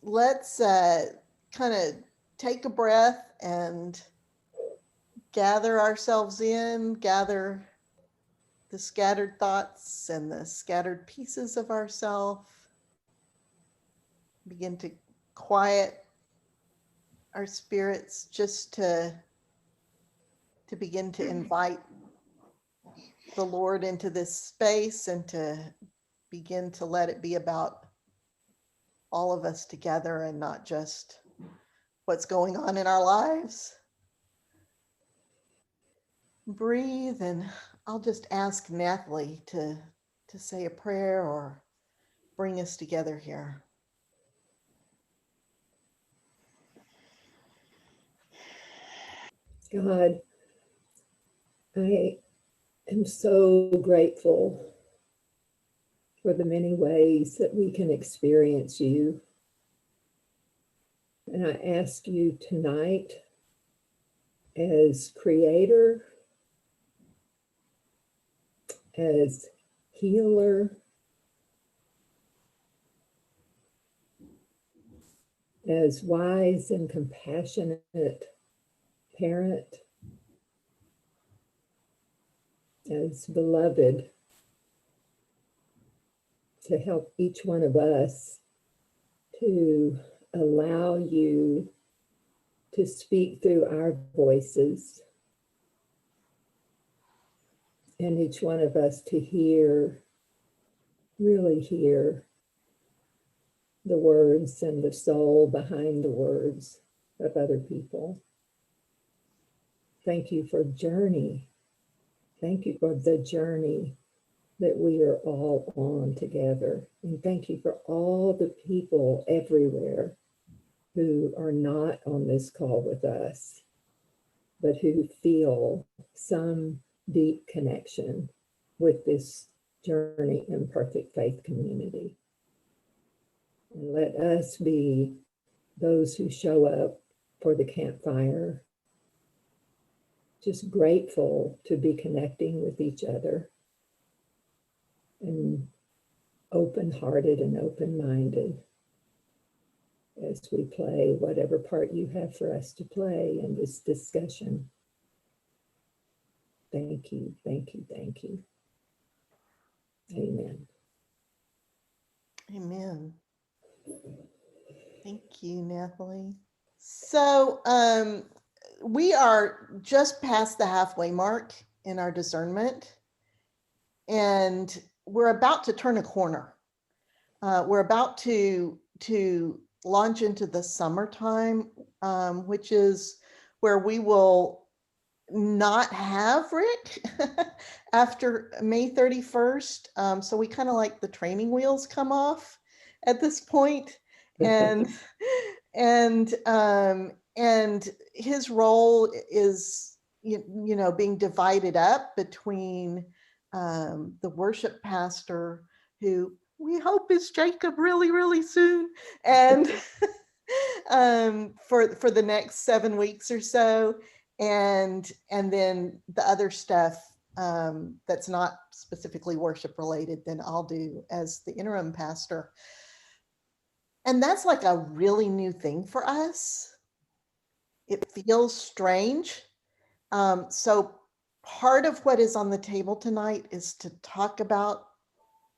let's kind of take a breath and gather ourselves in, gather the scattered thoughts and the scattered pieces of ourself, begin to quiet our spirits just to begin to invite the Lord into this space and to begin to let it be about all of us together and not just what's going on in our lives. Breathe, and I'll just ask Nathalie to say a prayer or bring us together here. God, I am so grateful for the many ways that we can experience you. And I ask you tonight, as creator, as healer, as wise and compassionate parent, as beloved, to help each one of us to allow you to speak through our voices, and each one of us to hear, really hear the words and the soul behind the words of other people. Thank you for journey. Thank you for the journey that we are all on together. And thank you for all the people everywhere who are not on this call with us, but who feel some deep connection with this Journey Imperfect Faith community. And let us be those who show up for the campfire, just grateful to be connecting with each other, and open-hearted and open-minded as we play whatever part you have for us to play in this discussion. Thank you, thank you, thank you. Amen. Amen. Thank you, Nathalie. So we are just past the halfway mark in our discernment, and we're about to turn a corner. We're about to launch into the summertime, which is where we will not have Rick after May 31st. So we kind of like the training wheels come off at this point. And his role is, you know, being divided up between the worship pastor, who we hope is Jacob really, really soon, and for the next 7 weeks or so, and then the other stuff that's not specifically worship related, then I'll do as the interim pastor. And that's like a really new thing for us. It feels strange. So part of what is on the table tonight is to talk about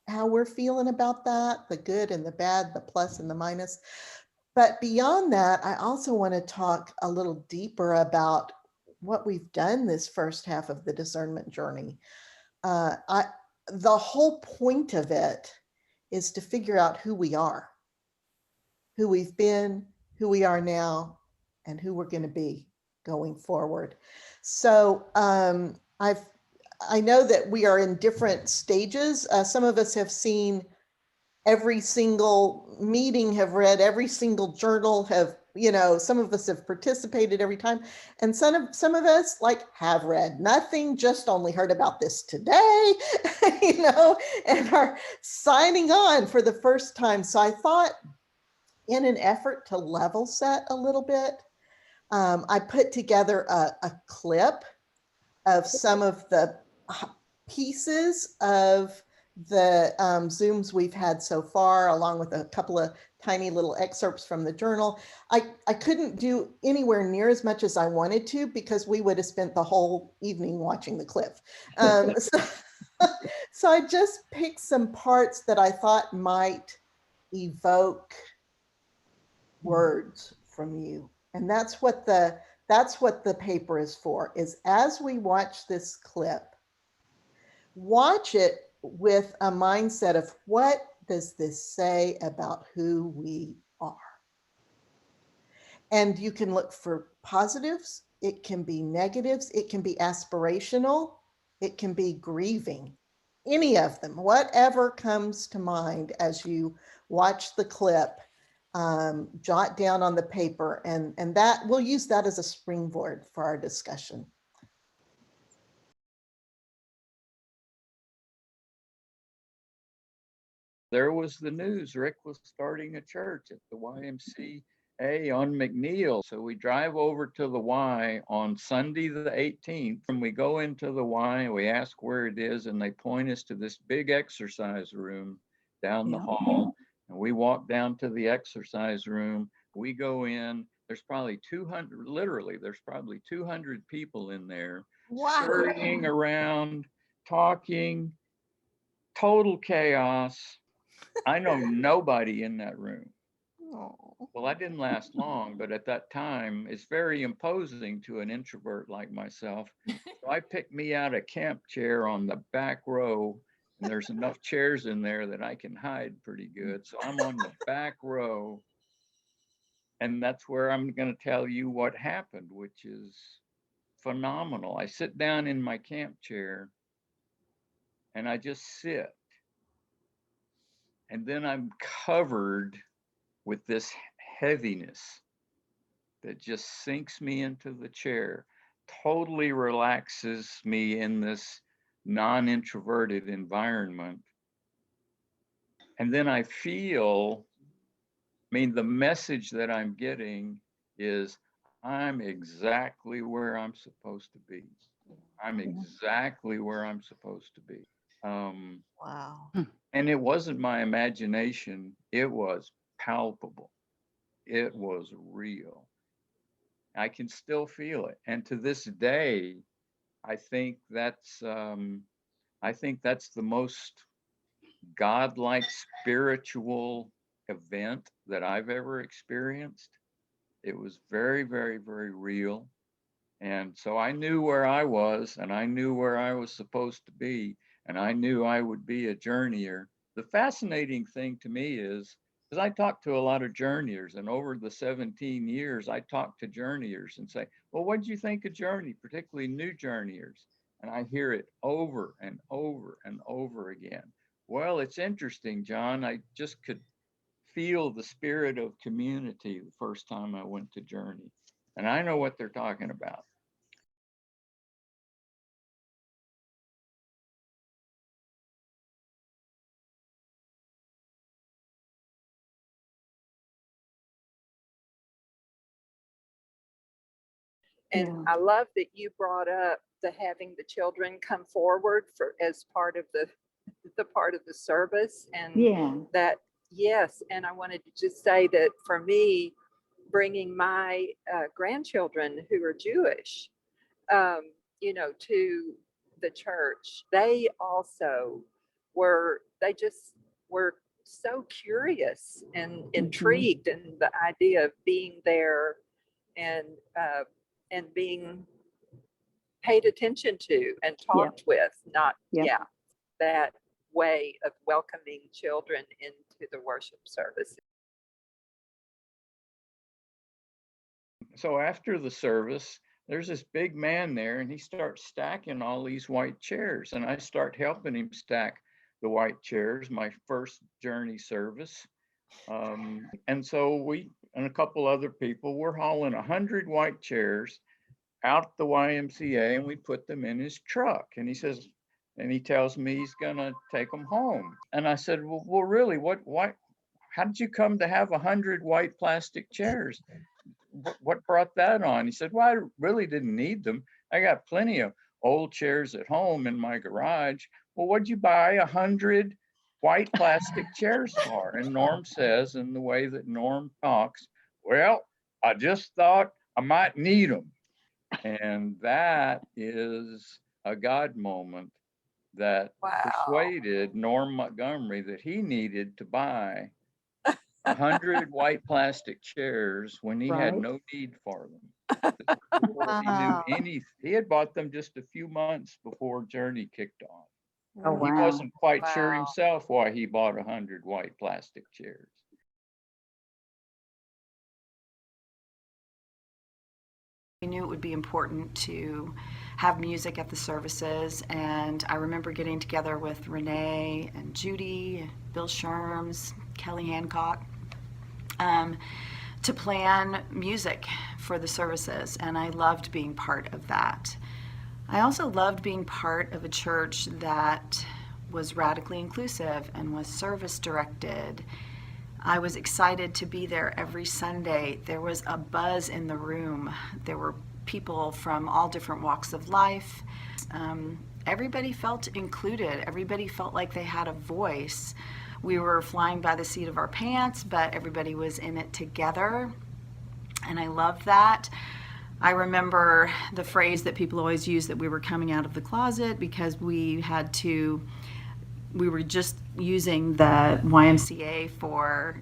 how we're feeling about that, the good and the bad, the plus and the minus. But beyond that, I also want to talk a little deeper about what we've done this first half of the discernment journey. The whole point of it is to figure out who we are, who we've been, who we are now, and who we're going to be going forward. So I know that we are in different stages. Some of us have seen every single meeting, have read every single journal, have, you know, some of us have participated every time. And some of us like have read nothing, just only heard about this today, you know, and are signing on for the first time. So I thought, in an effort to level set a little bit, I put together a clip of some of the pieces of the Zooms we've had so far, along with a couple of tiny little excerpts from the journal. I couldn't do anywhere near as much as I wanted to because we would have spent the whole evening watching the clip. So I just picked some parts that I thought might evoke words from you. And that's what the paper is for, is as we watch this clip, watch it with a mindset of what does this say about who we are? And you can look for positives, it can be negatives, it can be aspirational, it can be grieving, any of them, whatever comes to mind as you watch the clip, jot down on the paper, and that we'll use that as a springboard for our discussion. There was the news, Rick was starting a church at the YMCA on McNeil. So we drive over to the Y on Sunday the 18th, and we go into the Y, we ask where it is, and they point us to this big exercise room down the hall. And we walk down to the exercise room, we go in, there's probably 200, literally, there's probably 200 people in there, scurrying around, talking, total chaos. I know nobody in that room. Well, I didn't last long, but at that time, it's very imposing to an introvert like myself. So I picked me out a camp chair on the back row, and there's enough chairs in there that I can hide pretty good. So I'm on the back row, and that's where I'm going to tell you what happened, which is phenomenal. I sit down in my camp chair, and I just sit. And then I'm covered with this heaviness that just sinks me into the chair, totally relaxes me in this non-introverted environment. And then I feel, the message that I'm getting is I'm exactly where I'm supposed to be. I'm exactly where I'm supposed to be. Wow. And it wasn't my imagination, it was palpable. It was real. I can still feel it. And to this day, I think that's the most godlike spiritual event that I've ever experienced. It was very, very, very real. And so I knew where I was, and I knew where I was supposed to be, and I knew I would be a journeyer. The fascinating thing to me is, because I talked to a lot of journeyers, and over the 17 years, I talked to journeyers and say, well, what did you think of Journey, particularly new journeyers? And I hear it over and over and over again. Well, it's interesting, John. I just could feel the spirit of community the first time I went to Journey. And I know what they're talking about. And I love that you brought up the having the children come forward for as part of the part of the service, and that, yes. And I wanted to just say that for me, bringing my grandchildren who are Jewish, to the church, they also just were so curious and intrigued, and the idea of being there and being paid attention to and talked with, not that way of welcoming children into the worship service. So after the service, there's this big man there, and he starts stacking all these white chairs, and I start helping him stack the white chairs, my first Journey service. And so we and a couple other people, we're hauling 100 white chairs out the YMCA, and we put them in his truck. And he tells me he's gonna take them home. And I said, well, really, how did you come to have 100 white plastic chairs? What brought that on? He said, well, I really didn't need them. I got plenty of old chairs at home in my garage, well, what'd you buy 100 white plastic chairs for? And Norm says, in the way that Norm talks, well, I just thought I might need them. And that is a God moment that Wow. persuaded Norm Montgomery that he needed to buy 100 white plastic chairs when he had Right. no need for them. Before he knew anything, he had bought them just a few months before Journey kicked off. Oh, He wow. wasn't quite sure Wow. himself why he bought 100 white plastic chairs. We knew it would be important to have music at the services, and I remember getting together with Renee and Judy, Bill Sherms, Kelly Hancock, to plan music for the services, and I loved being part of that. I also loved being part of a church that was radically inclusive and was service directed. I was excited to be there every Sunday. There was a buzz in the room. There were people from all different walks of life. Everybody felt included. Everybody felt like they had a voice. We were flying by the seat of our pants, but everybody was in it together. And I loved that. I remember the phrase that people always use, that we were coming out of the closet, because we were just using the YMCA for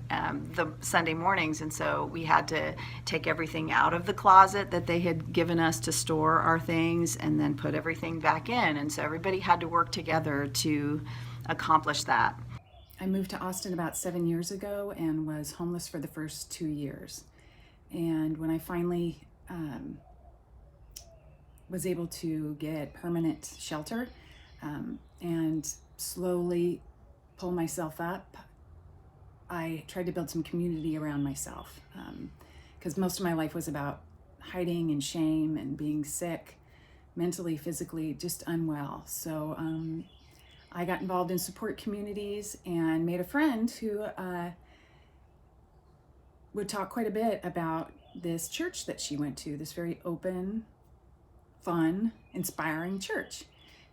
the Sunday mornings, and so we had to take everything out of the closet that they had given us to store our things and then put everything back in, and so everybody had to work together to accomplish that. I moved to Austin about 7 years ago and was homeless for the first 2 years. And when I finally was able to get permanent shelter and slowly pull myself up, I tried to build some community around myself, because most of my life was about hiding and shame and being sick, mentally, physically, just unwell. So I got involved in support communities and made a friend who would talk quite a bit about this church that she went to, this very open, fun, inspiring church.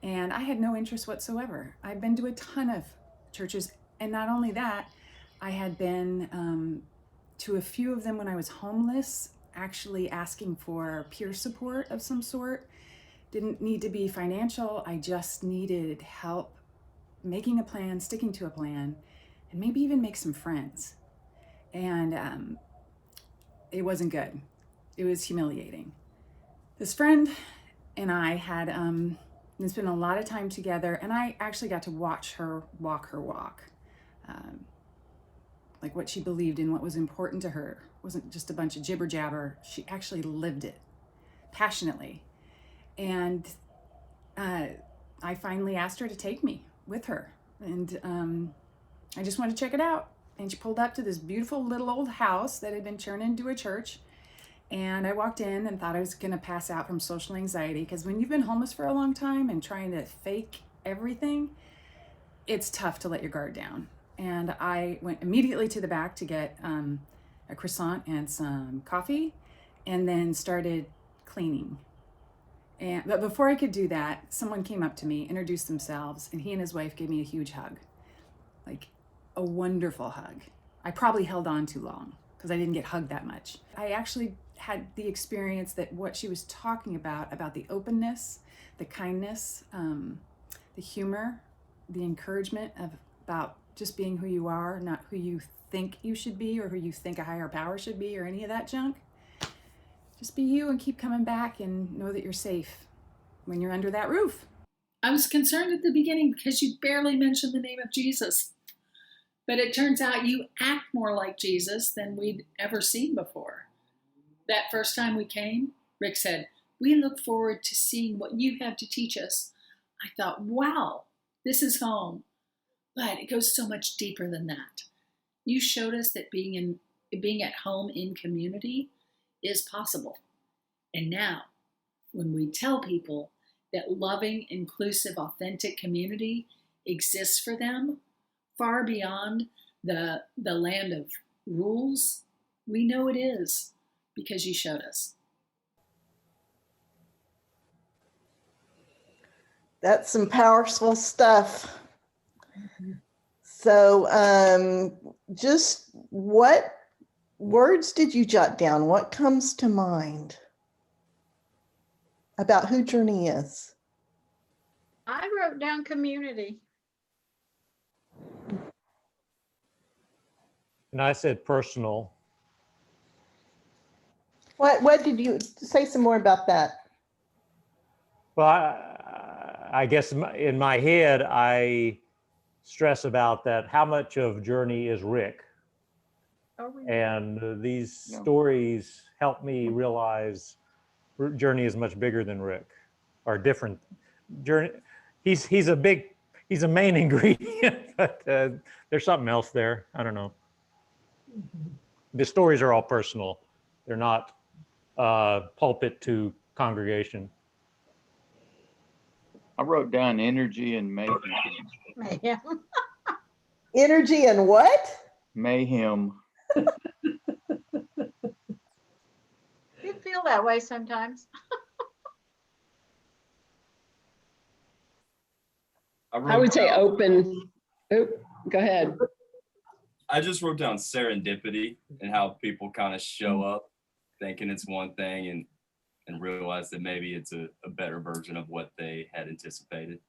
And I had no interest whatsoever. I'd been to a ton of churches, and not only that, I had been to a few of them when I was homeless, actually asking for peer support of some sort. Didn't need to be financial, I just needed help making a plan, sticking to a plan, and maybe even make some friends. And it wasn't good. It was humiliating. This friend and I had spent a lot of time together, and I actually got to watch her walk her walk. Like what she believed in, what was important to her. It wasn't just a bunch of jibber jabber. She actually lived it passionately. And I finally asked her to take me with her. And I just wanted to check it out. And she pulled up to this beautiful little old house that had been turned into a church. And I walked in and thought I was going to pass out from social anxiety, because when you've been homeless for a long time and trying to fake everything, it's tough to let your guard down. And I went immediately to the back to get a croissant and some coffee, and then started cleaning. But before I could do that, someone came up to me, introduced themselves, and he and his wife gave me a huge hug. Like a wonderful hug. I probably held on too long because I didn't get hugged that much. I actually had the experience that what she was talking about the openness, the kindness, the humor, the encouragement about just being who you are, not who you think you should be or who you think a higher power should be or any of that junk. Just be you and keep coming back and know that you're safe when you're under that roof. I was concerned at the beginning because you barely mentioned the name of Jesus. But it turns out you act more like Jesus than we'd ever seen before. That first time we came, Rick said, "We look forward to seeing what you have to teach us." I thought, wow, this is home. But it goes so much deeper than that. You showed us that being at home in community is possible. And now, when we tell people that loving, inclusive, authentic community exists for them, far beyond the land of rules, we know it is because you showed us. That's some powerful stuff. So just what words did you jot down? What comes to mind about who Journey is? I wrote down community. And I said personal. What did you say some more about that? Well, I guess in my head, I stress about that how much of Journey is Rick. Oh, really? And these Yeah. stories help me realize Journey is much bigger than Rick, or different. Journey, he's a main ingredient, but there's something else there. I don't know. The stories are all personal. They're not pulpit to congregation. I wrote down energy and mayhem. Mayhem. Energy and what? Mayhem. You feel that way sometimes. I would say open. Oh, go ahead. I just wrote down serendipity and how people kind of show up thinking it's one thing and realize that maybe it's a better version of what they had anticipated.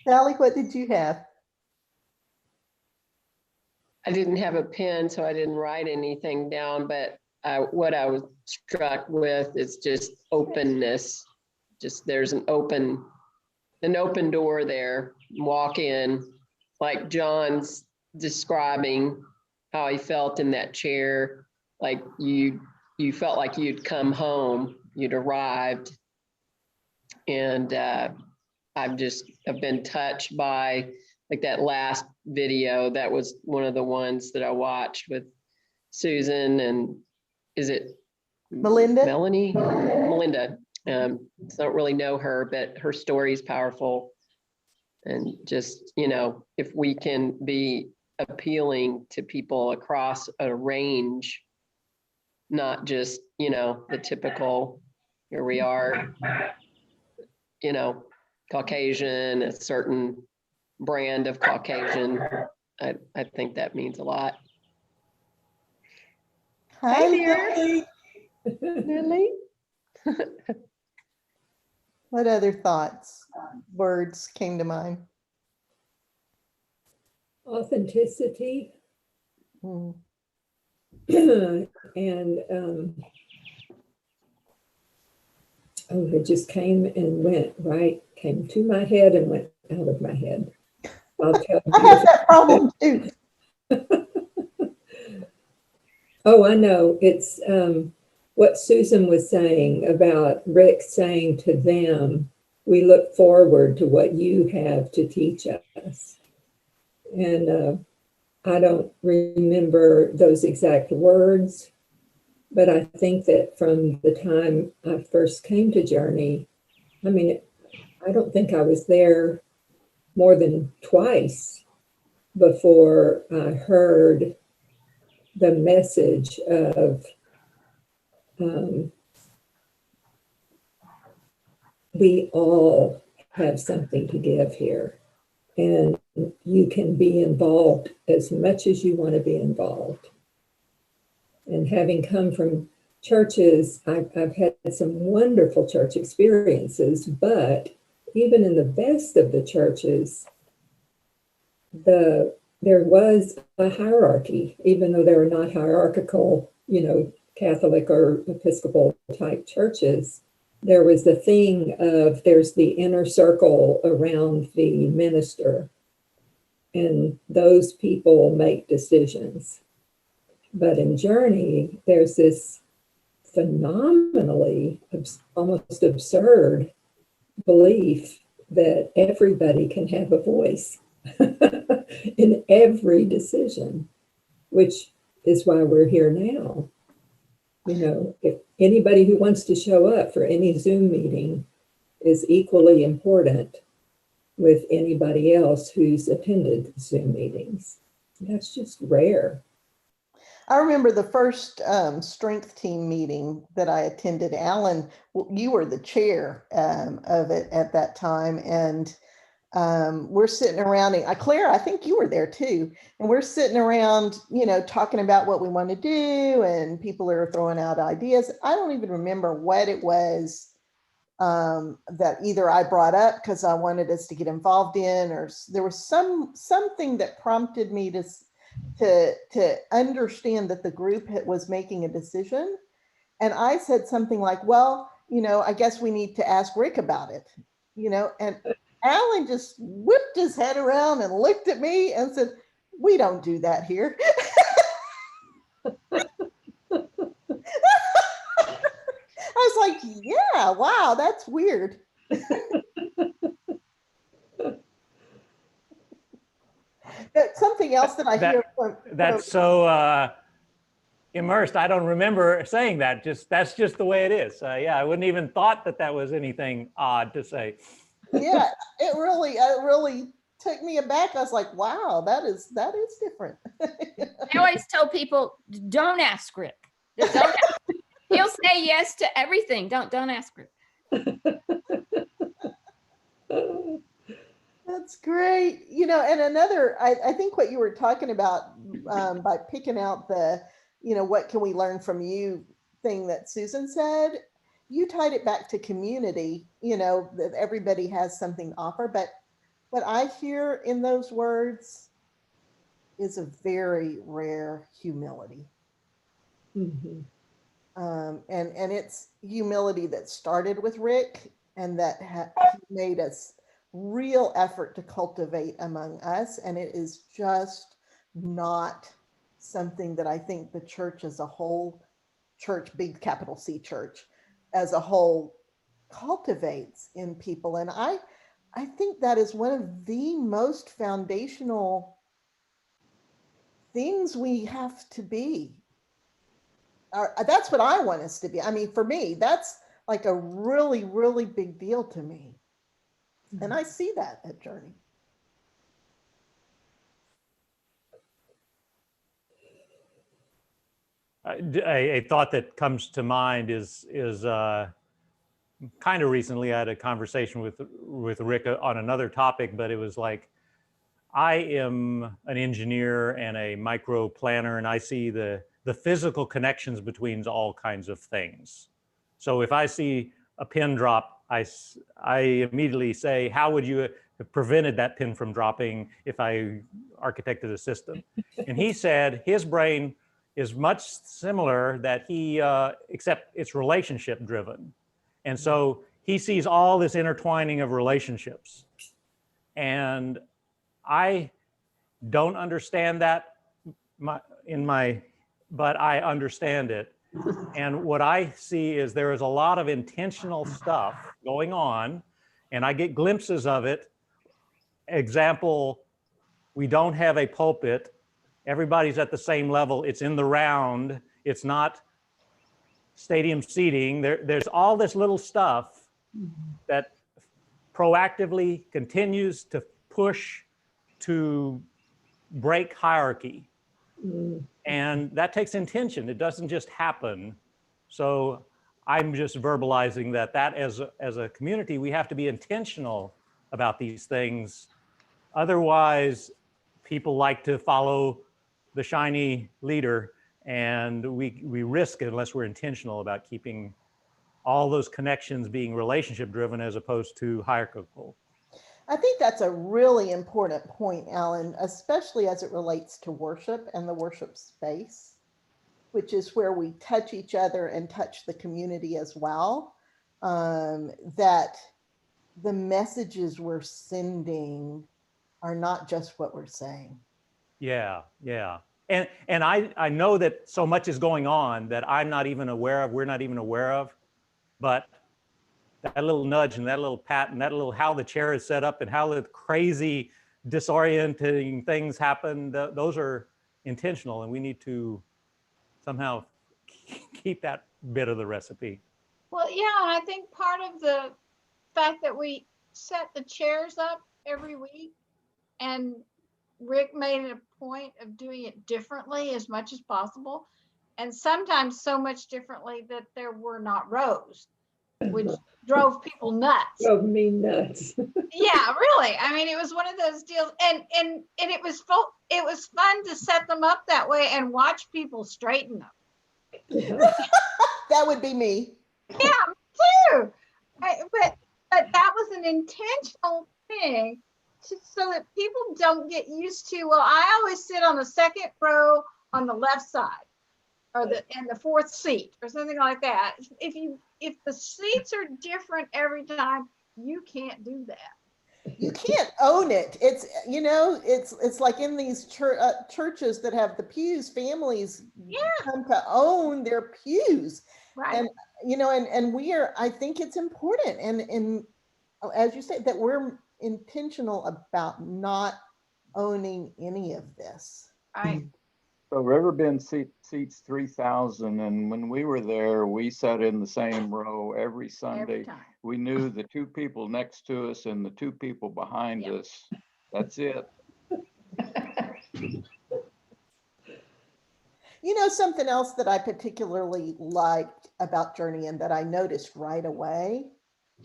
Sally, what did you have? I didn't have a pen, so I didn't write anything down, but what I was struck with is just openness. Just there's an open door there. Walk in, like John's describing how he felt in that chair, like you felt like you'd come home, you'd arrived. And I've been touched by like that last video. That was one of the ones that I watched with Susan and is it Melinda? Melanie? Melinda. Don't really know her, but her story is powerful. And just, if we can be appealing to people across a range, not just, the typical, here we are, Caucasian, a certain brand of Caucasian. I think that means a lot. Hi, Lily. Lily. What other thoughts, words came to mind? Authenticity. Hmm. And it just came and went, right? Came to my head and went out of my head. I'll tell I have that problem too. Oh, I know. It's what Susan was saying about Rick saying to them, we look forward to what you have to teach us. And I don't remember those exact words, but I think that from the time I first came to Journey, I don't think I was there more than twice before I heard the message of we all have something to give here, and you can be involved as much as you want to be involved. And having come from churches, I've had some wonderful church experiences, but even in the best of the churches, there was a hierarchy, even though they were not hierarchical, Catholic or Episcopal type churches. There was the thing of there's the inner circle around the minister, and those people make decisions. But in Journey, there's this phenomenally almost absurd belief that everybody can have a voice in every decision, which is why we're here now. If anybody who wants to show up for any Zoom meeting is equally important with anybody else who's attended Zoom meetings. That's just rare. I remember the first strength team meeting that I attended. Alan, you were the chair of it at that time, and we're sitting around. And Claire, I think you were there too. And we're sitting around, you know, talking about what we want to do, and people are throwing out ideas. I don't even remember what it was that either I brought up because I wanted us to get involved in, or there was something that prompted me to understand that the group was making a decision. And I said something like, well, you know, I guess we need to ask Rick about it, you know, and Alan just whipped his head around and looked at me and said, we don't do that here. I was like, yeah, wow, that's weird. That's something else that I hear from That's so immersed. I don't remember saying that. That's just the way it is. Yeah, I wouldn't even thought that that was anything odd to say. Yeah, it really took me aback. I was like, wow, that is different. I always tell people, don't ask Rick. Don't ask. He'll say yes to everything. Don't ask Rick. That's great. You know, and another, I think what you were talking about by picking out the, you know, what can we learn from you thing that Susan said, you tied it back to community, you know, that everybody has something to offer. But what I hear in those words is a very rare humility. Mhm. And it's humility that started with Rick, and that he made us real effort to cultivate among us. And it is just not something that I think the church as a whole, church, big capital C church, as a whole cultivates in people. And I think that is one of the most foundational things we have to be. That's what I want us to be. I mean, for me, that's like a really, really big deal to me. And I see that at Journey. A thought that comes to mind is kind of recently I had a conversation with Rick on another topic, but it was like, I am an engineer and a micro planner, and I see the physical connections between all kinds of things. So if I see a pin drop, I immediately say, how would you have prevented that pin from dropping if I architected a system? And he said his brain is much similar, that he, except it's relationship driven. And so he sees all this intertwining of relationships. And I don't understand that but I understand it. And what I see is there is a lot of intentional stuff going on, and I get glimpses of it. Example, we don't have a pulpit. Everybody's at the same level. It's in the round. It's not stadium seating. There's all this little stuff that proactively continues to push to break hierarchy. And that takes intention. It doesn't just happen. So I'm just verbalizing that as a community, we have to be intentional about these things. Otherwise, people like to follow the shiny leader, and we risk it unless we're intentional about keeping all those connections being relationship driven as opposed to hierarchical. I think that's a really important point, Alan, especially as it relates to worship and the worship space, which is where we touch each other and touch the community as well. That the messages we're sending are not just what we're saying. Yeah. And I know that so much is going on that I'm not even aware of, we're not even aware of, but that little nudge and that little pat and that little how the chair is set up and how the crazy disorienting things happen, those are intentional, and we need to somehow keep that bit of the recipe. Well, yeah, and I think part of the fact that we set the chairs up every week and Rick made it a point of doing it differently as much as possible. And sometimes so much differently that there were not rows, which drove people nuts. Drove me nuts. Yeah, really. I mean, it was one of those deals, and it was fun to set them up that way and watch people straighten them. Yeah. That would be me. Yeah, me too. But that was an intentional thing so that people don't get used to, well, I always sit on the second row on the left side or in the fourth seat or something like that. If the seats are different every time, you can't do that. You can't own it. It's, it's like in these churches that have the pews, families come to own their pews. Right. And, I think it's important. And as you say, that we're intentional about not owning any of this. Right. So Riverbend seats 3,000, and when we were there, we sat in the same row every Sunday. Every time. We knew the two people next to us and the two people behind us. That's it. Something else that I particularly liked about Journey and that I noticed right away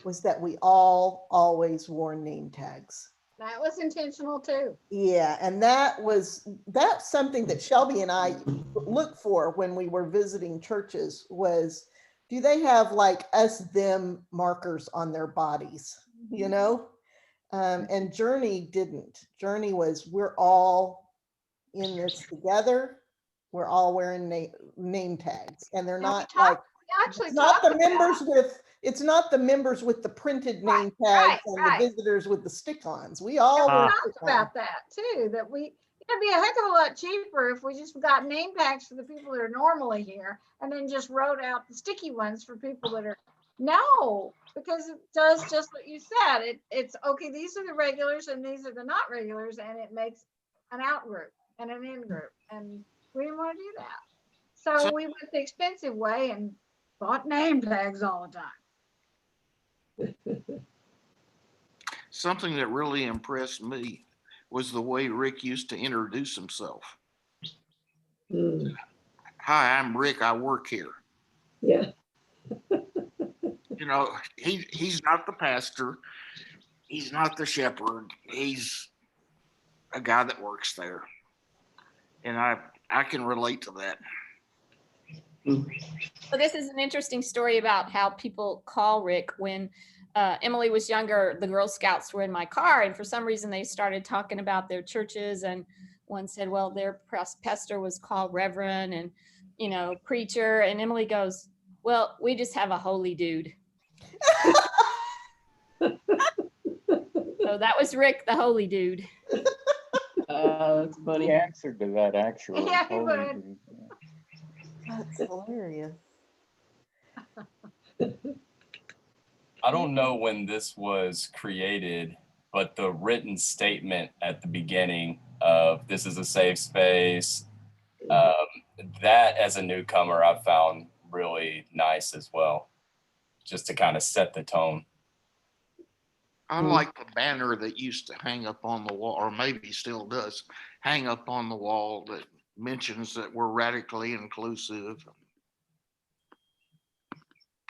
was that we all always wore name tags. That was intentional too. Yeah, and that's something that Shelby and I look for when we were visiting churches was, do they have like us, them markers on their bodies, and Journey didn't. Journey was, we're all in this together. We're all wearing name tags, and they're not like, it's not the members with the printed name tags and the visitors with the stick-ons. We all talked about that too, that it'd be a heck of a lot cheaper if we just got name tags for the people that are normally here and then just wrote out the sticky ones for people that are because it does just what you said. It's okay, these are the regulars and these are the not regulars, and it makes an out group and an in group, and we didn't want to do that. So we went the expensive way and bought name tags all the time. Something that really impressed me was the way Rick used to introduce himself. Hi, I'm Rick. I work here. Yeah. He's not the pastor. He's not the shepherd. He's a guy that works there. And I can relate to that. So this is an interesting story about how people call Rick. When Emily was younger, the Girl Scouts were in my car, and for some reason they started talking about their churches, and one said, well, their pastor was called Reverend and, preacher, and Emily goes, well, we just have a holy dude. So that was Rick, the holy dude. That's funny. He answered to that, actually. Yeah, he would. That's hilarious. I don't know when this was created, but the written statement at the beginning of this is a safe space, that as a newcomer, I found really nice as well, just to kind of set the tone. I like the banner that used to hang up on the wall, or maybe still does, hang up on the wall that mentions that we're radically inclusive.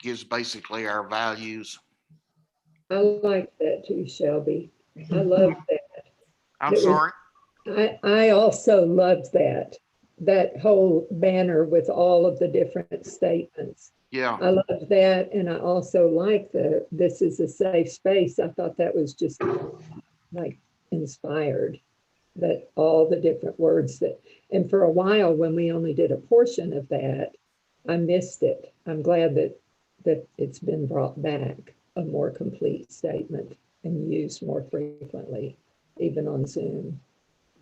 Gives basically our values. I like that too, Shelby. I love that. I'm sorry? I also loved that whole banner with all of the different statements. Yeah. I love that. And I also like this is a safe space. I thought that was just like inspired, that all the different words and for a while when we only did a portion of that, I missed it. I'm glad that it's been brought back, a more complete statement and used more frequently, even on Zoom.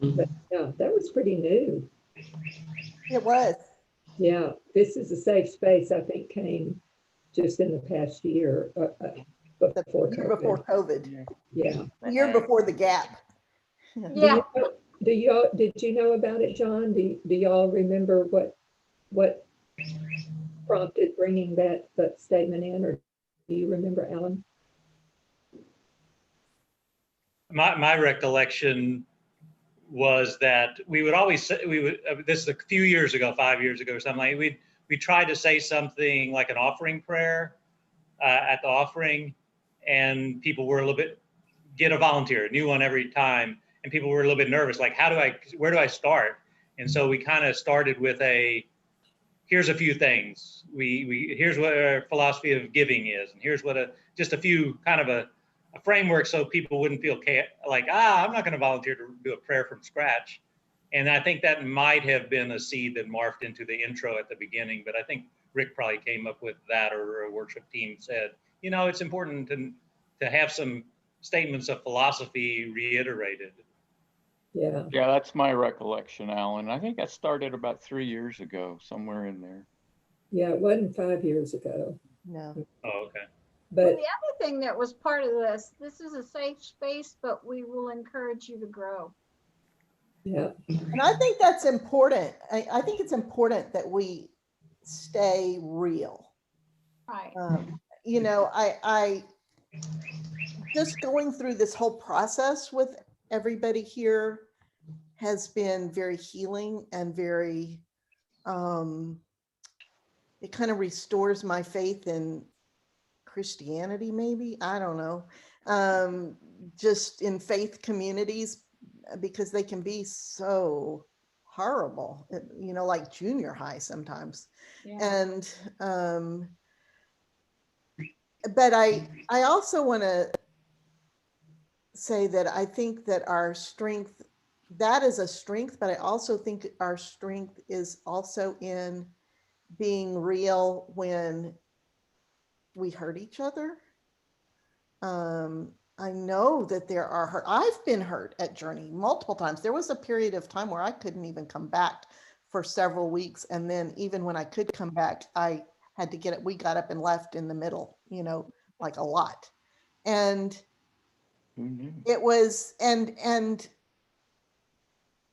But yeah, that was pretty new. It was. Yeah, this is a safe space, I think, came just in the past year, before COVID. Yeah. The year before the gap. Yeah. Did you know about it, John? Do y'all remember what prompted bringing that statement in, or do you remember, Alan? My recollection was that we would always say, this is a few years ago, 5 years ago or something, like we tried to say something like an offering prayer at the offering, and people were a little bit, get a volunteer, a new one every time, and people were a little bit nervous, like where do I start? And so we kind of started with here's a few things. Here's what our philosophy of giving is, and here's what just a few kind of a framework, so people wouldn't feel like, I'm not going to volunteer to do a prayer from scratch. And I think that might have been a seed that morphed into the intro at the beginning, but I think Rick probably came up with that, or a worship team said, it's important to have some statements of philosophy reiterated. Yeah. Yeah, that's my recollection, Alan. I think that started about 3 years ago, somewhere in there. Yeah, it wasn't 5 years ago. No. Oh, okay. Well, But the other thing that was part of this is a safe space, but we will encourage you to grow. yeah, And I think that's important. I think it's important that we stay real. Right. I just going through this whole process with everybody here has been very healing and very, it kind of restores my faith in Christianity, maybe, I don't know, just in faith communities, because they can be so horrible, like junior high sometimes. Yeah. And but I also want to say that I think that our strength, that is a strength, but I also think our strength is also in being real when we hurt each other. I know that there are hurt. I've been hurt at Journey multiple times. There was a period of time where I couldn't even come back for several weeks. And then even when I could come back, I had to get it. We got up and left in the middle, like a lot. And it was, and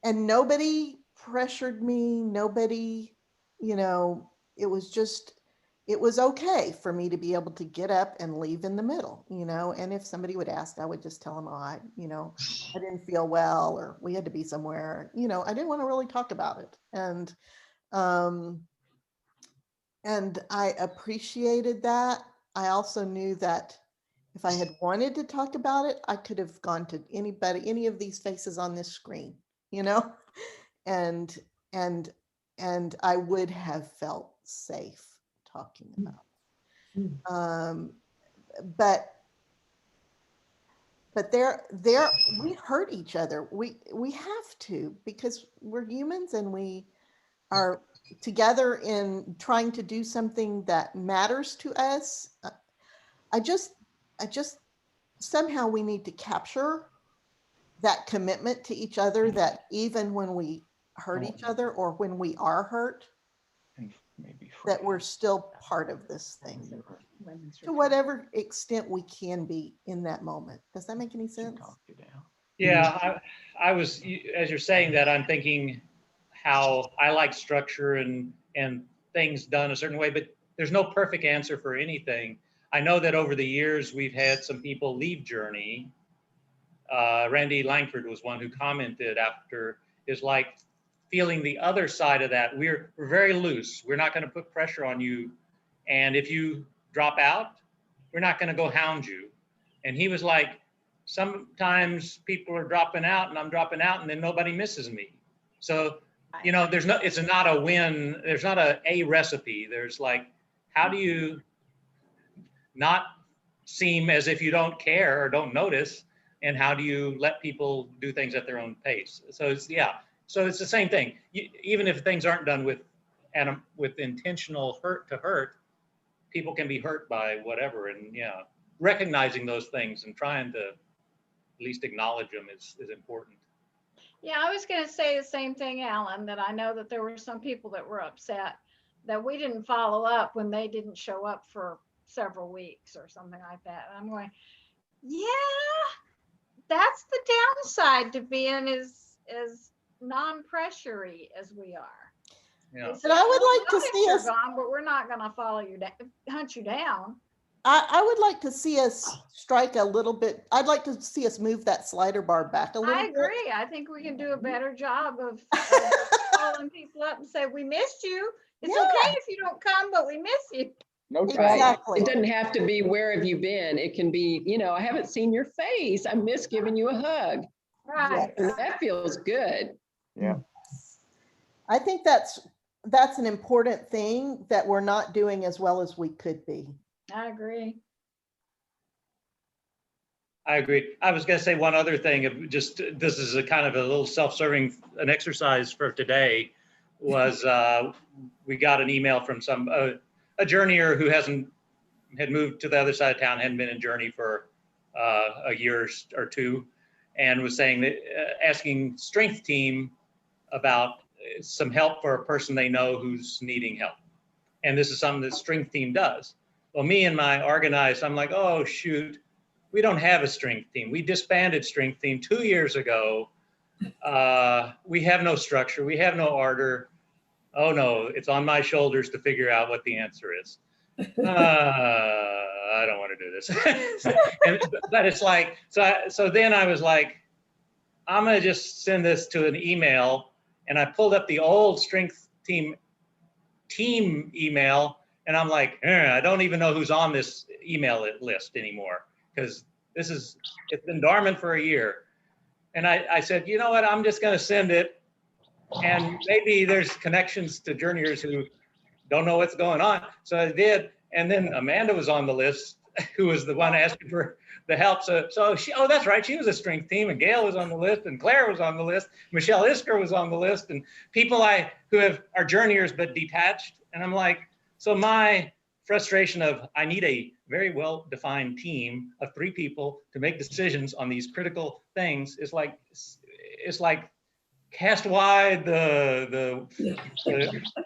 nobody pressured me. Nobody, it was just, it was okay for me to be able to get up and leave in the middle, and if somebody would ask, I would just tell them, I didn't feel well, or we had to be somewhere, I didn't want to really talk about it. And I appreciated that. I also knew that if I had wanted to talk about it, I could have gone to anybody, any of these faces on this screen, and I would have felt safe talking about it. But there we hurt each other. We have to, because we're humans and we are together in trying to do something that matters to us. I just somehow we need to capture that commitment to each other, that even when we hurt each other or when we are hurt, that we're still part of this thing to whatever extent we can be in that moment. Does that make any sense? Yeah, I was, as you're saying that, I'm thinking how I like structure and things done a certain way, but there's no perfect answer for anything. I know that over the years, we've had some people leave Journey. Randy Langford was one who commented after, is like feeling the other side of that. We're very loose. We're not going to put pressure on you. And if you drop out, we're not going to go hound you. And he was like, sometimes people are dropping out and I'm dropping out and then nobody misses me. So, it's not a win. There's not a recipe. There's like, how do you not seem as if you don't care or don't notice? And how do you let people do things at their own pace? So it's the same thing. Even if things aren't done with intentional hurt, people can be hurt by whatever. And recognizing those things and trying to at least acknowledge them is important. Yeah, I was going to say the same thing, Alan, that I know that there were some people that were upset that we didn't follow up when they didn't show up for several weeks or something like that. And I'm going, yeah, that's the downside to being as non-pressury as we are. Yeah. But I would like to see us gone, but we're not going to follow you down, hunt you down. I would like to see us strike a little bit. I'd like to see us move that slider bar back a little I bit. agree. I think we can do a better job of calling people up and say, we missed you. It's Yeah. okay if you don't come, but we miss you. No Right. trouble. Exactly. It doesn't have to be, where have you been? It can be, you know, I haven't seen your face. I miss giving you a hug. Right. And that feels good. Yeah. I think that's an important thing that we're not doing as well as we could be. I agree. I agree. I was going to say one other thing. Of just this is a kind of a little self-serving an exercise for today. Was we got an email from some a journeyer who had moved to the other side of town, hadn't been in Journey for a year or two, and was saying that asking Strength Team about some help for a person they know who's needing help. And this is something that Strength Team does. Well, me and my organized, I'm like, oh, shoot, we don't have a Strength Team. We disbanded Strength Team 2 years ago. We have no structure. We have no order. Oh, no, it's on my shoulders to figure out what the answer is. I don't want to do this. But it's like, so then I was like, I'm going to just send this to an email. And I pulled up the old Strength Team email, and I'm like, I don't even know who's on this email list anymore, because it's been dormant for a year. And I said, you know what, I'm just going to send it, and maybe there's connections to journeyers who don't know what's going on. So I did, and then Amanda was on the list, who was the one asking for the help. So she, oh, that's right, she was a Strength Team, and Gail was on the list, and Claire was on the list, Michelle Isker was on the list, and people who are journeyers but detached. And I'm like, so my frustration of I need a very well-defined team of 3 people to make decisions on these critical things is like, it's like cast wide the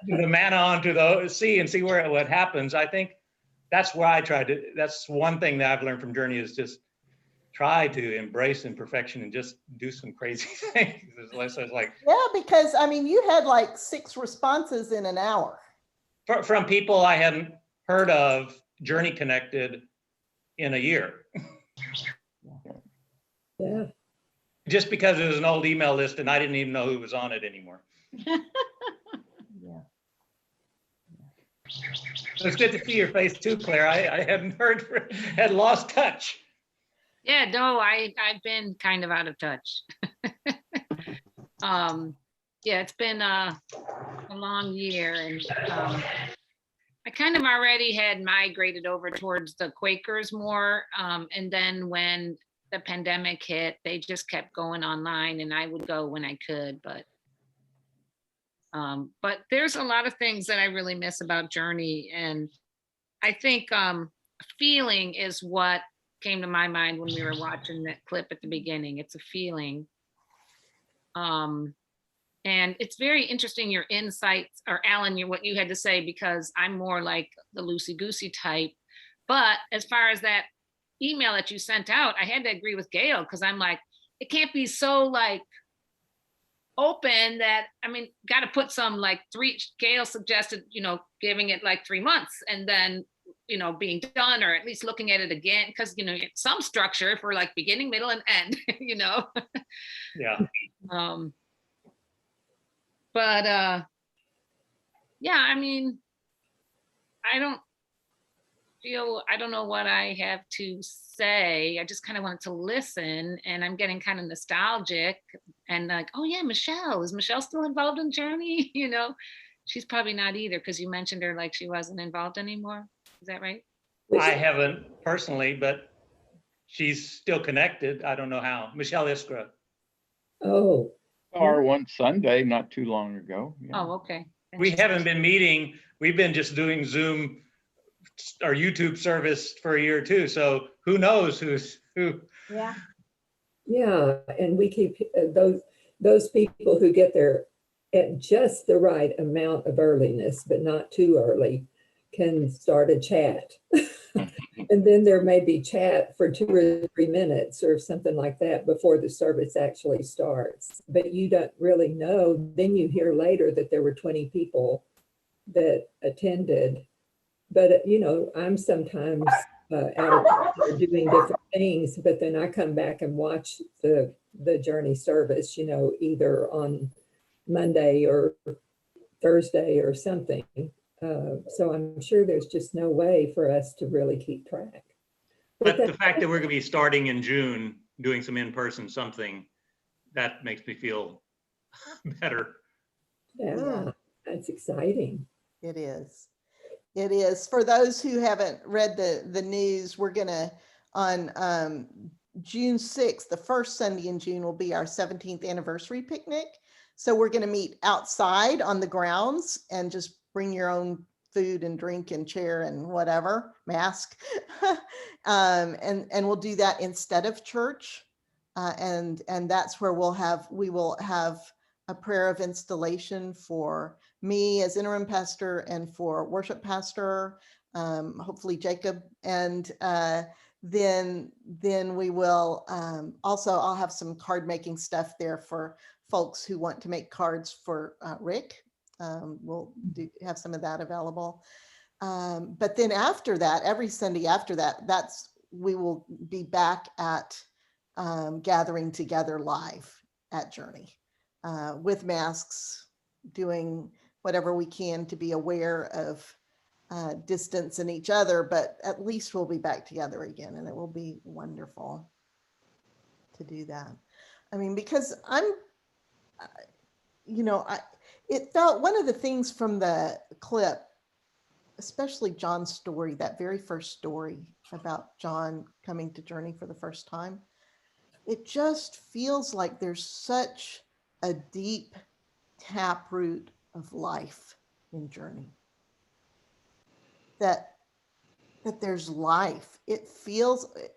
manna onto the sea and see what happens. I think that's where that's one thing that I've learned from Journey, is just try to embrace imperfection and just do some crazy things. So it's like, Yeah, because I mean, you had like 6 responses in an hour. From people I hadn't heard of, Journey connected in a year. Yeah. Just because it was an old email list and I didn't even know who was on it anymore. Yeah. So it's good to see your face too, Claire. I hadn't had lost touch. Yeah, no, I've been kind of out of touch. Yeah, it's been a long year, and I kind of already had migrated over towards the Quakers more. And then when the pandemic hit, they just kept going online, and I would go when I could, but there's a lot of things that I really miss about Journey. And I think feeling is what came to my mind when we were watching that clip at the beginning. It's a feeling. And it's very interesting, your insights, or Alan, what you had to say, because I'm more like the loosey-goosey type. But as far as that email that you sent out, I had to agree with Gail, because I'm like, it can't be so like open that, I mean, got to put some like Gail suggested, giving it like 3 months and then, being done, or at least looking at it again, because, some structure for like beginning, middle, and end, Yeah. Yeah, I mean, I don't know what I have to say. I just kind of wanted to listen, and I'm getting kind of nostalgic and like, oh yeah, is Michelle still involved in Journey? She's probably not either, because you mentioned her like she wasn't involved anymore. Is that right? I haven't personally, but she's still connected. I don't know how. Michelle Iskra. Oh. Or one Sunday, not too long ago. Yeah. Oh, okay. We haven't been meeting. We've been just doing Zoom or YouTube service for a year or two. So who knows who's who? Yeah. Yeah, and we keep those people who get there at just the right amount of earliness, but not too early, can start a chat. And then there may be chat for 2 or 3 minutes or something like that before the service actually starts. But you don't really know. Then you hear later that there were 20 people that attended. But, I'm sometimes out of doing different things, but then I come back and watch the journey service, you know, either on Monday or Thursday or something. So I'm sure there's just no way for us to really keep track. But the fact that we're going to be starting in June, doing some in-person something, that makes me feel better. Yeah, that's exciting. It is. It is. For those who haven't read the news, we're going to, on June 6th, the first Sunday in June will be our 17th anniversary picnic. So we're going to meet outside on the grounds and just bring your own food and drink and chair and whatever, mask. And we'll do that instead of church. And that's where we will have a prayer of installation for me as interim pastor and for worship pastor, hopefully Jacob. And then we will also, I'll have some card making stuff there for folks who want to make cards for Rick. We'll have some of that available. But then after that, every Sunday after that, we will be back at gathering together live at Journey with masks, doing whatever we can to be aware of distance in each other, but at least we'll be back together again, and it will be wonderful to do that. I mean, because it felt, one of the things from the clip, especially John's story, that very first story about John coming to Journey for the first time, it just feels like there's such a deep taproot of life in Journey. That there's life. It feels, it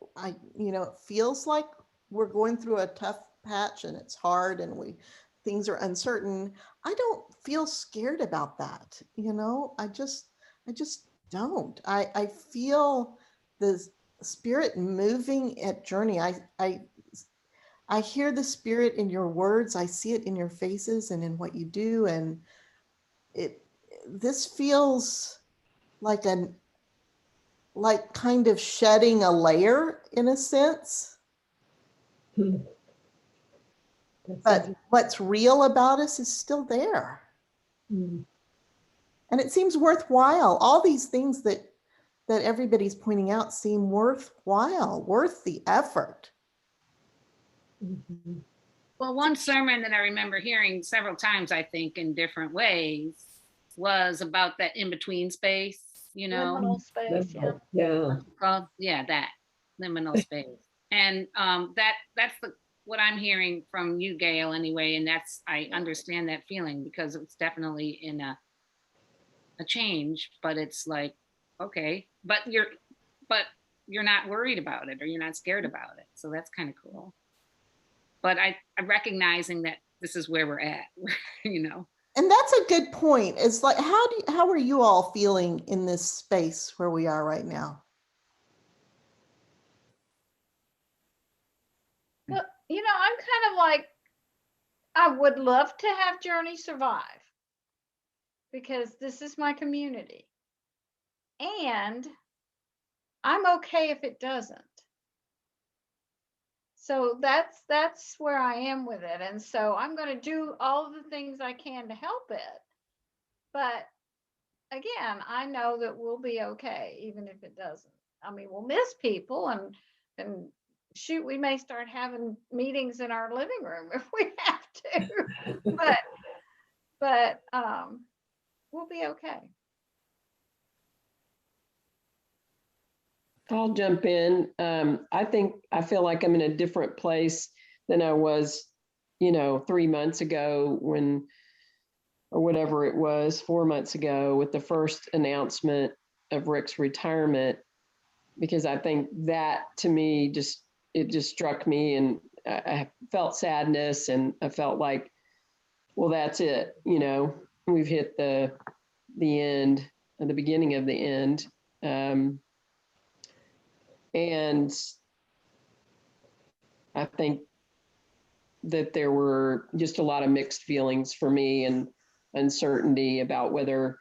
feels like we're going through a tough patch and it's hard and things are uncertain. I don't feel scared about that. I just don't. I feel the Spirit moving at Journey. I hear the Spirit in your words. I see it in your faces and in what you do. And this feels like kind of shedding a layer in a sense. But what's real about us is still there. And it seems worthwhile. All these things that everybody's pointing out seem worthwhile, worth the effort. Well, one sermon that I remember hearing several times, I think, in different ways, was about that in-between space, Liminal space, yeah. That liminal space. And that's what I'm hearing from you, Gail, anyway. And I understand that feeling, because it's definitely in a change, but it's like, okay, but you're not worried about it, or you're not scared about it. So that's kind of cool. But I'm recognizing that this is where we're at, And that's a good point. It's like, how are you all feeling in this space where we are right now? Well, I'm kind of like, I would love to have Journey survive, because this is my community. And I'm okay if it doesn't. So that's where I am with it. And so I'm going to do all of the things I can to help it. But again, I know that we'll be okay, even if it doesn't. I mean, we'll miss people, and shoot, we may start having meetings in our living room if we have to. but we'll be okay. I'll jump in. I feel like I'm in a different place than I was, 3 months ago or whatever it was, 4 months ago, with the first announcement of Rick's retirement, because I think that, to me, it just struck me, and I felt sadness, and I felt like, well, that's it. We've hit the end, the beginning of the end. And I think that there were just a lot of mixed feelings for me, and uncertainty about whether,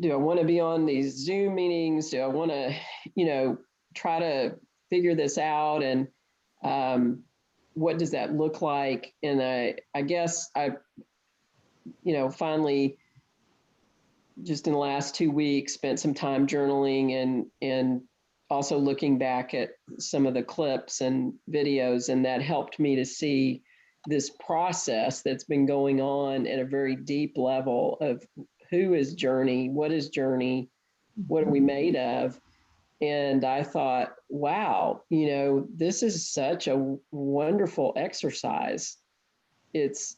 do I want to be on these Zoom meetings? Do I want to, try to figure this out? And what does that look like? And I guess I, finally, just in the last 2 weeks, spent some time journaling and also looking back at some of the clips and videos, and that helped me to see this process that's been going on at a very deep level of who is Journey, what is Journey, what are we made of? And I thought, wow, this is such a wonderful exercise. It's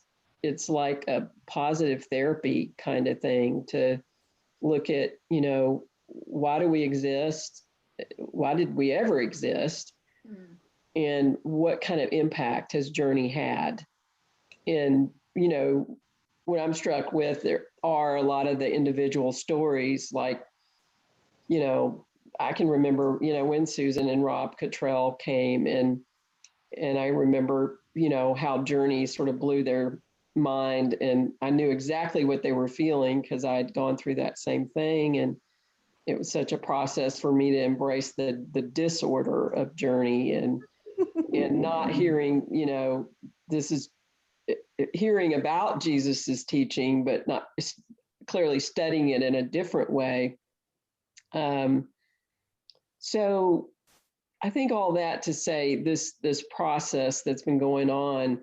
like a positive therapy kind of thing to look at, why do we exist? Why did we ever exist? And what kind of impact has Journey had? And, what I'm struck with, there are a lot of the individual stories, like, I can remember, when Susan and Rob Cottrell came, and I remember, how Journey sort of blew their mind, and I knew exactly what they were feeling because I'd gone through that same thing. And it was such a process for me to embrace the disorder of Journey and not hearing, this is hearing about Jesus's teaching, but not clearly studying it in a different way. So I think all that to say this process that's been going on,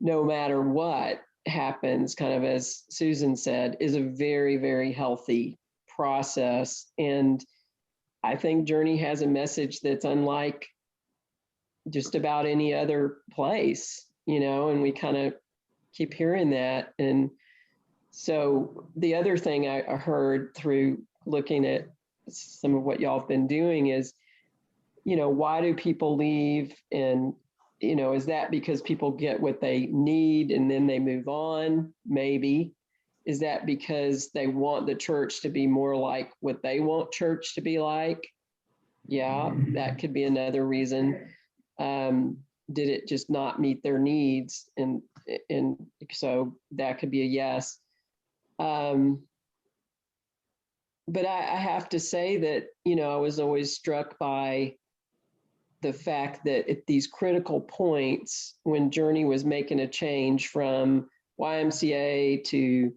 no matter what happens, kind of as Susan said, is a very, very healthy process. And I think Journey has a message that's unlike just about any other place, and we kind of keep hearing that. And so the other thing I heard through looking at some of what y'all have been doing is, why do people leave? And, is that because people get what they need and then they move on? Maybe. Is that because they want the church to be more like what they want church to be like? Yeah, that could be another reason. Did it just not meet their needs? And so that could be a yes. But I have to say that, I was always struck by the fact that at these critical points, when Journey was making a change from YMCA to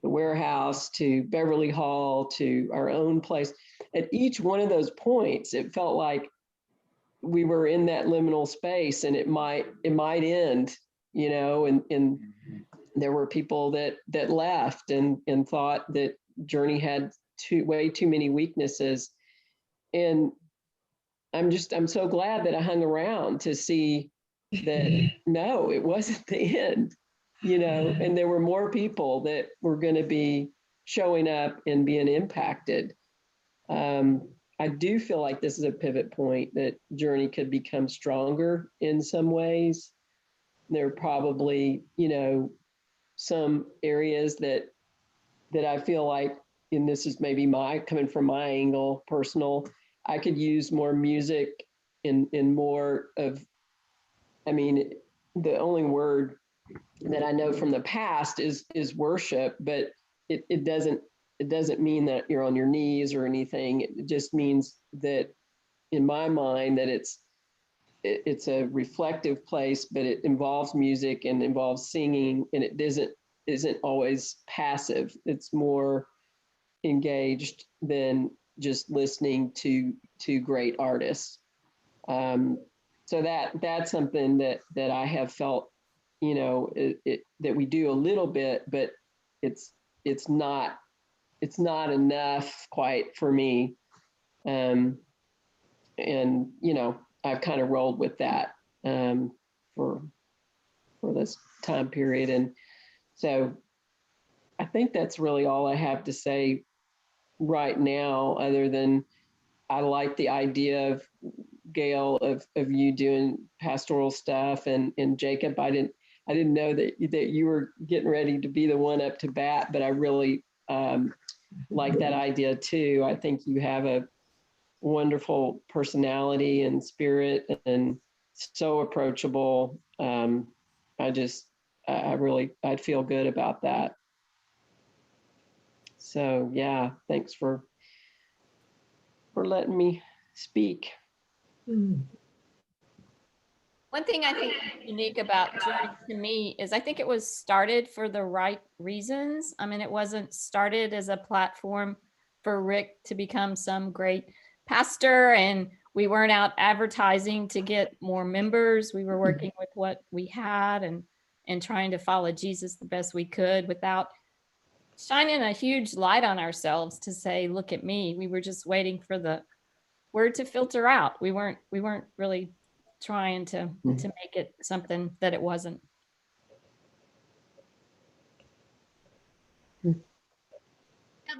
the warehouse to Beverly Hall to our own place, at each one of those points, it felt like we were in that liminal space, and it might end, and there were people that left and thought that Journey had way too many weaknesses. And I'm so glad that I hung around to see that no, it wasn't the end, and there were more people that were going to be showing up and being impacted. I do feel like this is a pivot point that Journey could become stronger in some ways. There are probably, some areas that I feel like, and this is maybe coming from my angle, personal, I could use more music in more of, the only word that I know from the past is worship, but it doesn't mean that you're on your knees or anything. It just means that in my mind that it's a reflective place, but it involves music and involves singing, and it isn't always passive. It's more engaged than just listening to great artists. So that's something that I have felt, that we do a little bit, but it's not enough quite for me. And I've kind of rolled with that for this time period. And so I think that's really all I have to say right now, other than I like the idea of, Gail, of you doing pastoral stuff, and Jacob, I didn't know that you were getting ready to be the one up to bat, but I really like that idea too. I think you have a wonderful personality and spirit, and so approachable. I'd feel good about that. So yeah, thanks for letting me speak. Mm. One thing I think is unique about Journey to me is I think it was started for the right reasons. I mean, it wasn't started as a platform for Rick to become some great pastor, and we weren't out advertising to get more members. We were working with what we had and trying to follow Jesus the best we could without shining a huge light on ourselves to say, look at me. We were just waiting for the word to filter out. We weren't really trying to make it something that it wasn't. Now,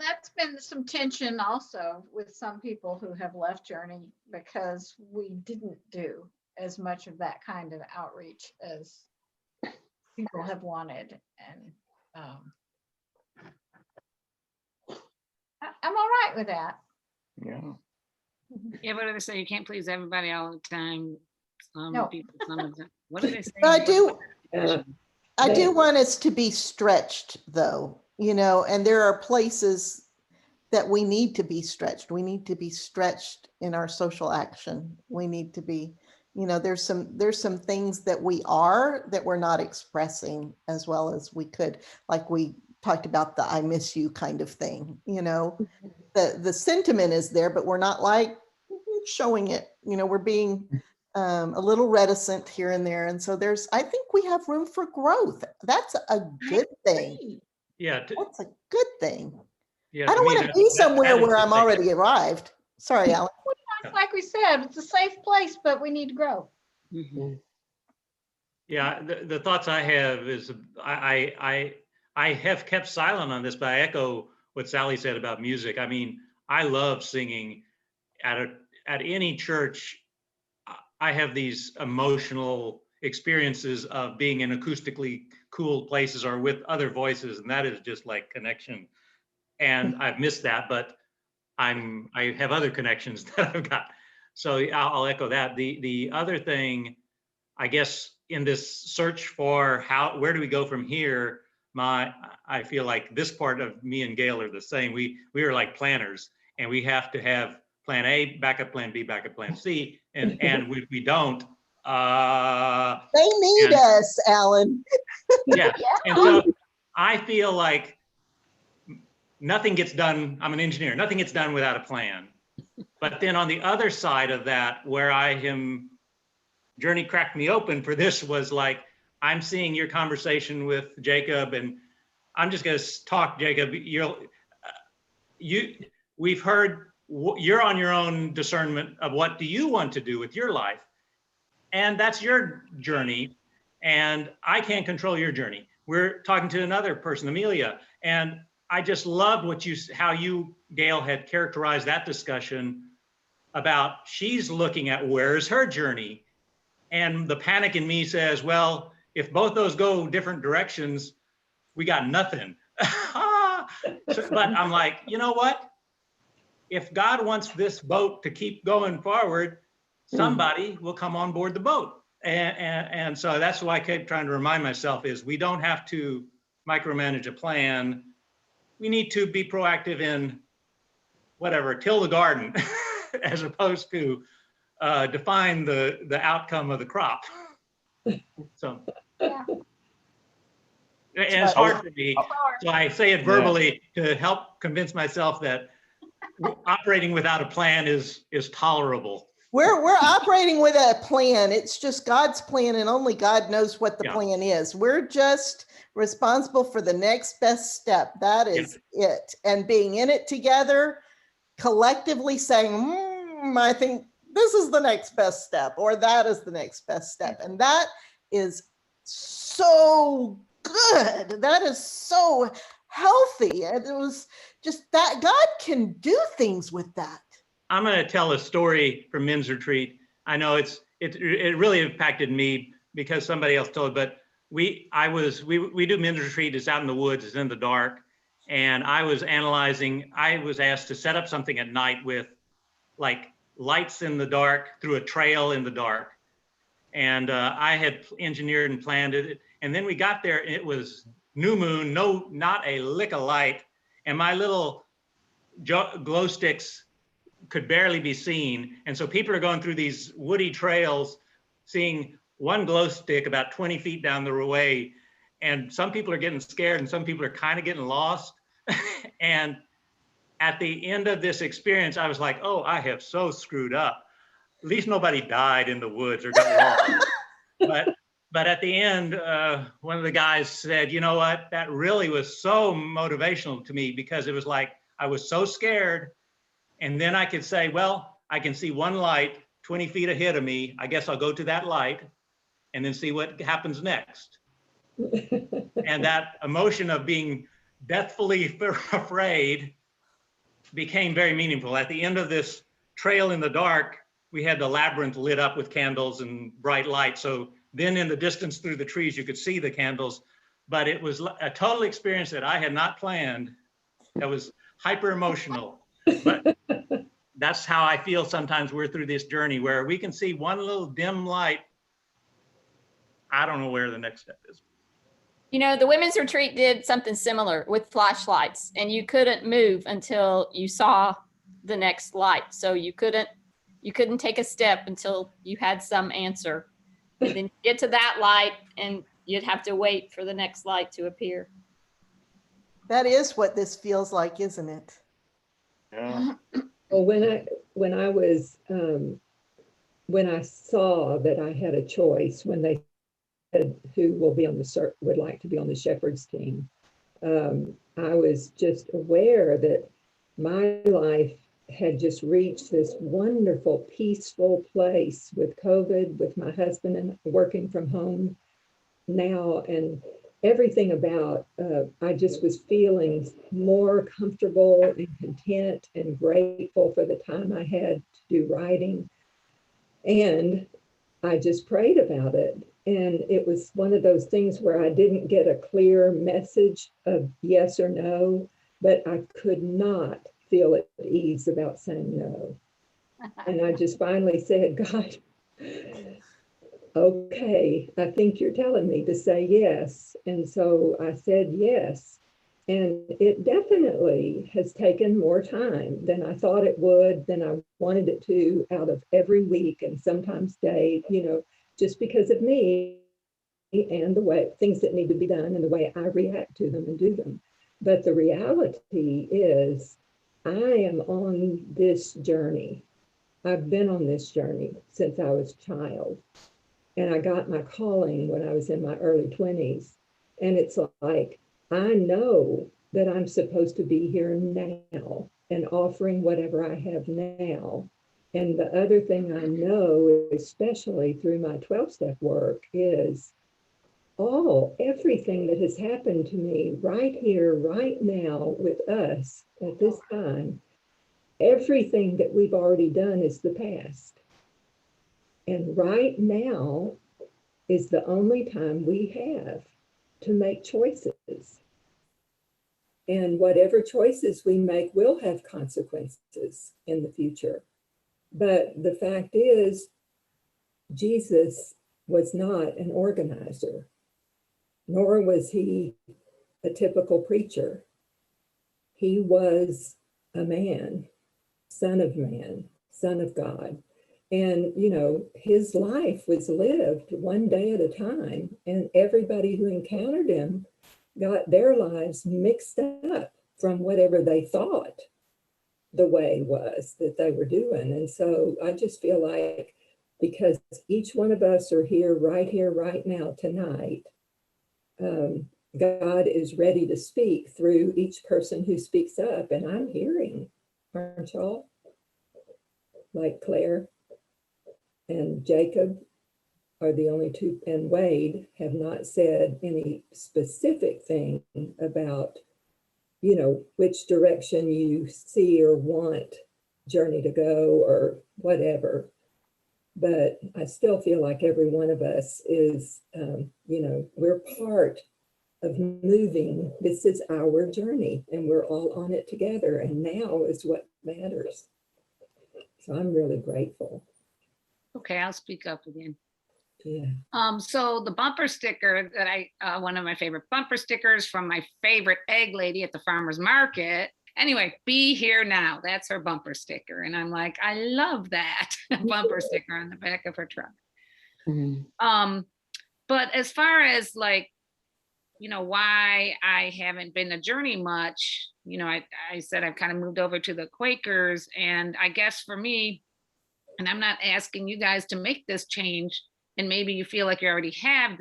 that's been some tension also with some people who have left Journey because we didn't do as much of that kind of outreach as people have wanted. And I'm all right with that. Yeah. Yeah, what do they say? You can't please everybody all the time. Some No. people, some of them. What do they say? But I They- do want us to be stretched though, you know, and there are places that we need to be stretched. We need to be stretched in our social action. We need to be, you know, there's some things that we are that we're not expressing as well as we could, like we talked about the I miss you kind of thing, you know, the sentiment is there, but we're not like showing it, you know, we're being a little reticent here and there. And so I think we have room for growth. That's a good thing. Yeah. That's a good thing. Yeah. I don't want to be somewhere where I'm already. already arrived. Sorry, Alan. Like we said, it's a safe place, but we need to grow. Yeah, the thoughts I have is I have kept silent on this, but I echo what Sally said about music. I mean, I love singing at any church. I have these emotional experiences of being in acoustically cool places or with other voices, and that is just like connection. And I've missed that, but I have other connections that I've got. So I'll echo that. The other thing, I guess, in this search for where do we go from here, I feel like this part of me and Gail are the same. We are like planners, and we have to have plan A, backup plan B, backup plan C, and if we don't, they need us, Alan. Yeah. And so I feel like nothing gets done. I'm an engineer. Nothing gets done without a plan. But then on the other side of that, where Journey cracked me open for this was like, I'm seeing your conversation with Jacob, and I'm just going to talk, Jacob. We've heard you're on your own discernment of what do you want to do with your life, and that's your journey, and I can't control your journey. We're talking to another person, Amelia, and I just loved how you, Gail, had characterized that discussion about she's looking at where's her journey. And the panic in me says, well, if both those go different directions, we got nothing. But I'm like, you know what? If God wants this boat to keep going forward, somebody will come on board the boat. And so that's why I kept trying to remind myself is we don't have to micromanage a plan. We need to be proactive in whatever, till the garden, as opposed to define the outcome of the crop. So, and it's hard for me. So I say it verbally to help convince myself that operating without a plan is tolerable. We're operating with a plan. It's just God's plan, and only God knows what the plan is. We're just responsible for the next best step. That is it. And being in it together, collectively saying, I think this is the next best step, or that is the next best step. And that is so good. That is so healthy. And it was just that God can do things with that. I'm going to tell a story from men's retreat. I know it really impacted me because somebody else told, but we do men's retreat. It's out in the woods. It's in the dark. And I was asked to set up something at night with like lights in the dark through a trail in the dark. And I had engineered and planned it. And then we got there and it was new moon, not a lick of light. and my little glow sticks could barely be seen. And so people are going through these woody trails, seeing one glow stick about 20 feet down the way. And some people are getting scared and some people are kind of getting lost. And at the end of this experience, I was like, oh, I have so screwed up. At least nobody died in the woods or got lost. But at the end, one of the guys said, you know what, that really was so motivational to me, because it was like, I was so scared. And then I could say, well, I can see one light 20 feet ahead of me. I guess I'll go to that light and then see what happens next. And that emotion of being deathfully afraid became very meaningful. At the end of this trail in the dark, we had the labyrinth lit up with candles and bright light. So then in the distance through the trees, you could see the candles, but it was a total experience that I had not planned. That was hyper emotional. But that's how I feel sometimes we're through this journey, where we can see one little dim light. I don't know where the next step is. You know, the women's retreat did something similar with flashlights, and you couldn't move until you saw the next light. So you couldn't take a step until you had some answer. And then you get to that light and you'd have to wait for the next light to appear. That is what this feels like, isn't it? Yeah. Well, when I saw that I had a choice, when they said who will be on would like to be on the shepherd's team, I was just aware that my life had just reached this wonderful, peaceful place with COVID, with my husband and working from home now, and everything about, I just was feeling more comfortable and content and grateful for the time I had to do writing. And I just prayed about it. And it was one of those things where I didn't get a clear message of yes or no, but I could not feel at ease about saying no. And I just finally said, God, okay, I think you're telling me to say yes. And so I said yes. And it definitely has taken more time than I thought it would, than I wanted it to, out of every week and sometimes day, just because of me and the way things that need to be done and the way I react to them and do them. But the reality is, I am on this journey. I've been on this journey since I was a child. And I got my calling when I was in my early 20s. And it's like, I know that I'm supposed to be here now and offering whatever I have now. And the other thing I know, especially through my 12-step work, is everything that has happened to me right here, right now with us at this time, everything that we've already done is the past. And right now is the only time we have to make choices. And whatever choices we make will have consequences in the future. But the fact is, Jesus was not an organizer, nor was he a typical preacher. He was a man, son of God. And, his life was lived one day at a time, and everybody who encountered him got their lives mixed up from whatever they thought the way was that they were doing. And so I just feel like, because each one of us are here, right now, tonight, God is ready to speak through each person who speaks up. And I'm hearing, aren't y'all? Like Claire and Jacob are the only two, and Wade have not said any specific thing about, which direction you see or want Journey to go or whatever. But I still feel like every one of us is, we're part of moving. This is our journey and we're all on it together. And now is what matters. So I'm really grateful. Okay, I'll speak up again. Yeah. So the bumper sticker that one of my favorite bumper stickers from my favorite egg lady at the farmer's market. Anyway, be here now. That's her bumper sticker. And I'm like, I love that bumper sticker on the back of her truck. Mhm. But as far as like, why I haven't been a Journey much, I said I've kind of moved over to the Quakers. And I guess for me, and I'm not asking you guys to make this change, and maybe you feel like you already have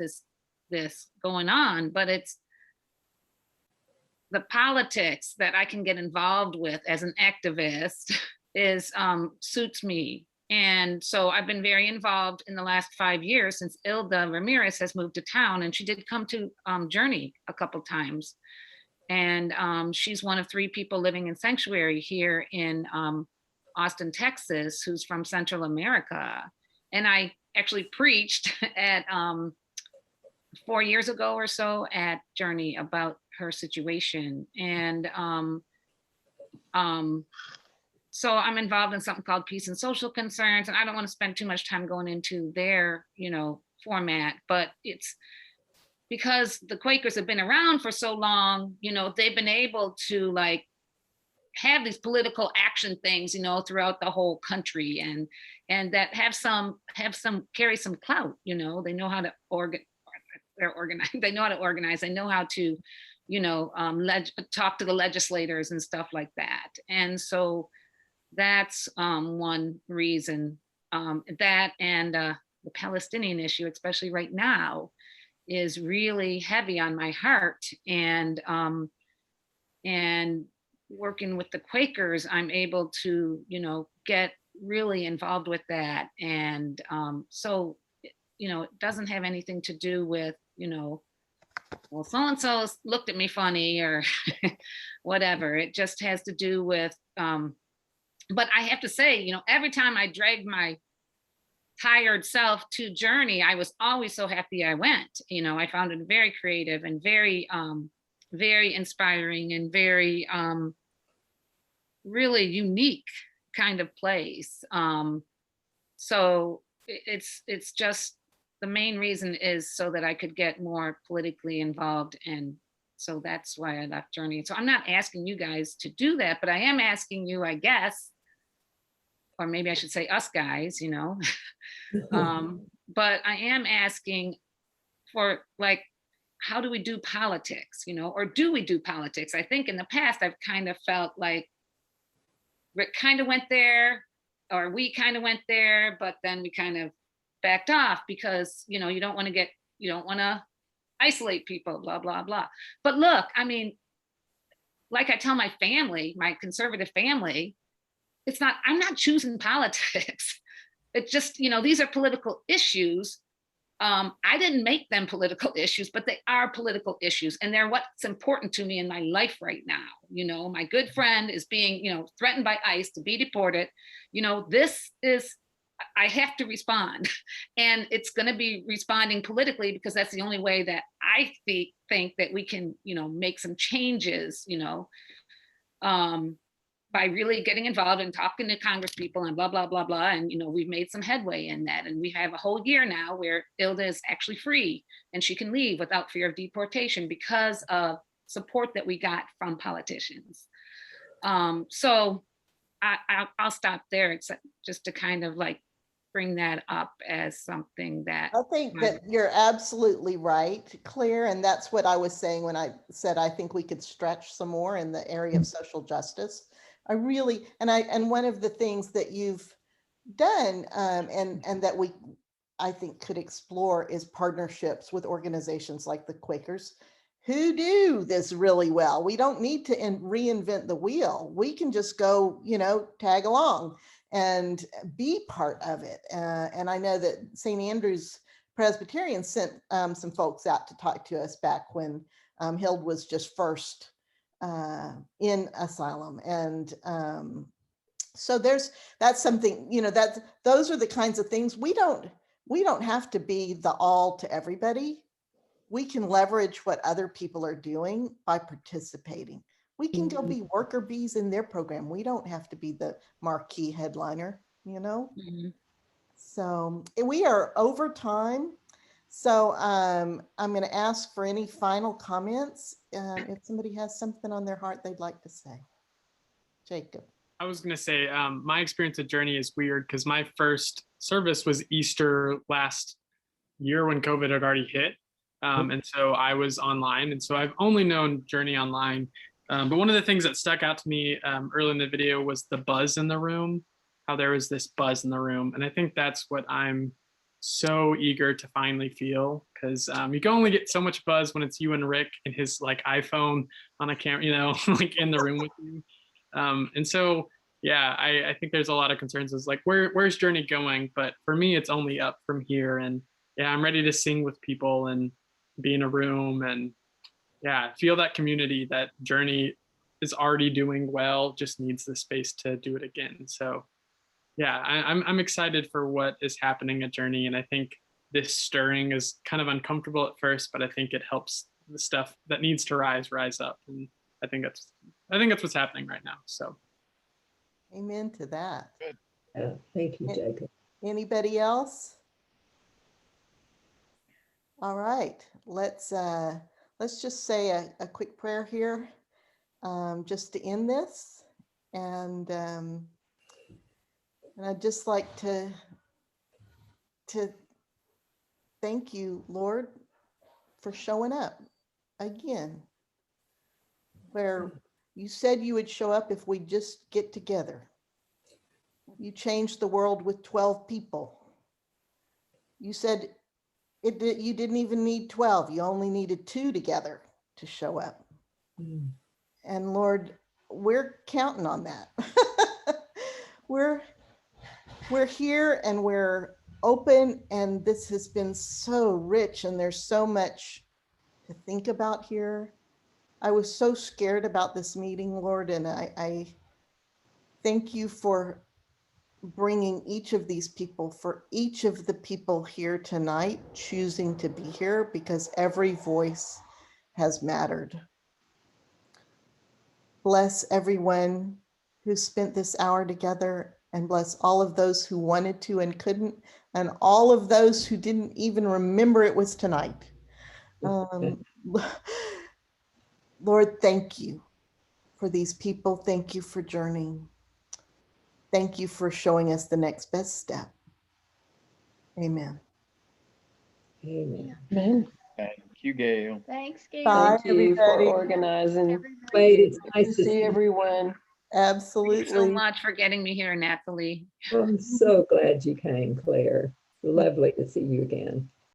this going on, but it's the politics that I can get involved with as an activist is suits me. And so I've been very involved in the last 5 years since Ilda Ramirez has moved to town, and she did come to Journey a couple times. And she's one of 3 people living in sanctuary here in Austin, Texas, who's from Central America. And I actually preached at 4 years ago or so at Journey about her situation. And so I'm involved in something called Peace and Social Concerns. And I don't want to spend too much time going into their, format, but it's because the Quakers have been around for so long, they've been able to like have these political action things, throughout the whole country, and that have some carry some clout. They know how to organize. They know how to organize. They know how to, talk to the legislators and stuff like that. And so that's one reason. That and the Palestinian issue, especially right now, is really heavy on my heart. And working with the Quakers, I'm able to, get really involved with that. And so, it doesn't have anything to do with, well, so-and-so looked at me funny or whatever. It just has to do with, but I have to say, every time I dragged my tired self to Journey, I was always so happy I went. I found it very creative and very, very inspiring and very, really unique kind of place. So it's just, the main reason is so that I could get more politically involved. And so that's why I left Journey. So I'm not asking you guys to do that, but I am asking you, I guess, or maybe I should say us guys, but I am asking for like, how do we do politics, or do we do politics? I think in the past, I've kind of felt like Rick kind of went there, or we kind of went there, but then we kind of backed off because, you don't want to isolate people, blah, blah, blah. But look, I mean, like I tell my family, my conservative family, I'm not choosing politics. It's just, these are political issues. I didn't make them political issues, but they are political issues. And they're what's important to me in my life right now. My good friend is being, threatened by ICE to be deported. I have to respond. And it's going to be responding politically because that's the only way that I think that we can, make some changes, by really getting involved and talking to Congress people and blah, blah, blah, blah. And, we've made some headway in that. And we have a whole year now where Ilda is actually free and she can leave without fear of deportation because of support that we got from politicians. So I'll stop there, except just to kind of like bring that up as something that I think that you're absolutely right, Claire. And that's what I was saying when I said I think we could stretch some more in the area of social justice. I really, and one of the things that you've done and that I think could explore is partnerships with organizations like the Quakers who do this really well. We don't need to reinvent the wheel. We can just go, tag along and be part of it. And I know that St. Andrew's Presbyterian sent some folks out to talk to us back when Hild was just first in asylum. And so that's something, those are the kinds of things we don't have to be the all to everybody. We can leverage what other people are doing by participating. We can go be worker bees in their program. We don't have to be the marquee headliner, Mhm. So we are over time. So I'm going to ask for any final comments. If somebody has something on their heart they'd like to say. Jacob. I was going to say my experience at Journey is weird because my first service was Easter last year when COVID had already hit. And so I was online. And so I've only known Journey online. But one of the things that stuck out to me early in the video was the buzz in the room, how there was this buzz in the room. And I think that's what I'm so eager to finally feel, because you can only get so much buzz when it's you and Rick and his like iPhone on a camera, you know, like in the room with you. And so, yeah, I think there's a lot of concerns. It's like, where's Journey going? But for me, it's only up from here. And yeah, I'm ready to sing with people and be in a room and yeah, feel that community that Journey is already doing well, just needs the space to do it again. So yeah, I'm excited for what is happening at Journey. And I think this stirring is kind of uncomfortable at first, but I think it helps the stuff that needs to rise up. And I think that's what's happening right now. So Amen to that. Yeah, thank you, Jacob. Anybody else? All right, let's just say a quick prayer here, just to end this, and I'd just like to thank you, Lord, for showing up again, where you said you would show up if we just get together. You changed the world with 12 people. You said you didn't even need 12. You only needed 2 together to show up. And Lord, we're counting on that. We're here and we're open, and this has been so rich, and there's so much to think about here. I was so scared about this meeting, Lord, and I thank you for bringing each of these people, for each of the people here tonight choosing to be here, because every voice has mattered. Bless everyone who spent this hour together, and bless all of those who wanted to and couldn't, and all of those who didn't even remember it was tonight. Lord, thank you for these people. Thank you for Journey. Thank you for showing us the next best step. Amen. Amen. Thank you, Gail. Thanks, Gail. Bye, Thank you for everybody. organizing. Wait, it's Good nice to to see see everyone. Absolutely. Thanks so much for getting me here, Nathalie. I'm so glad you came, Claire. Lovely to see you again.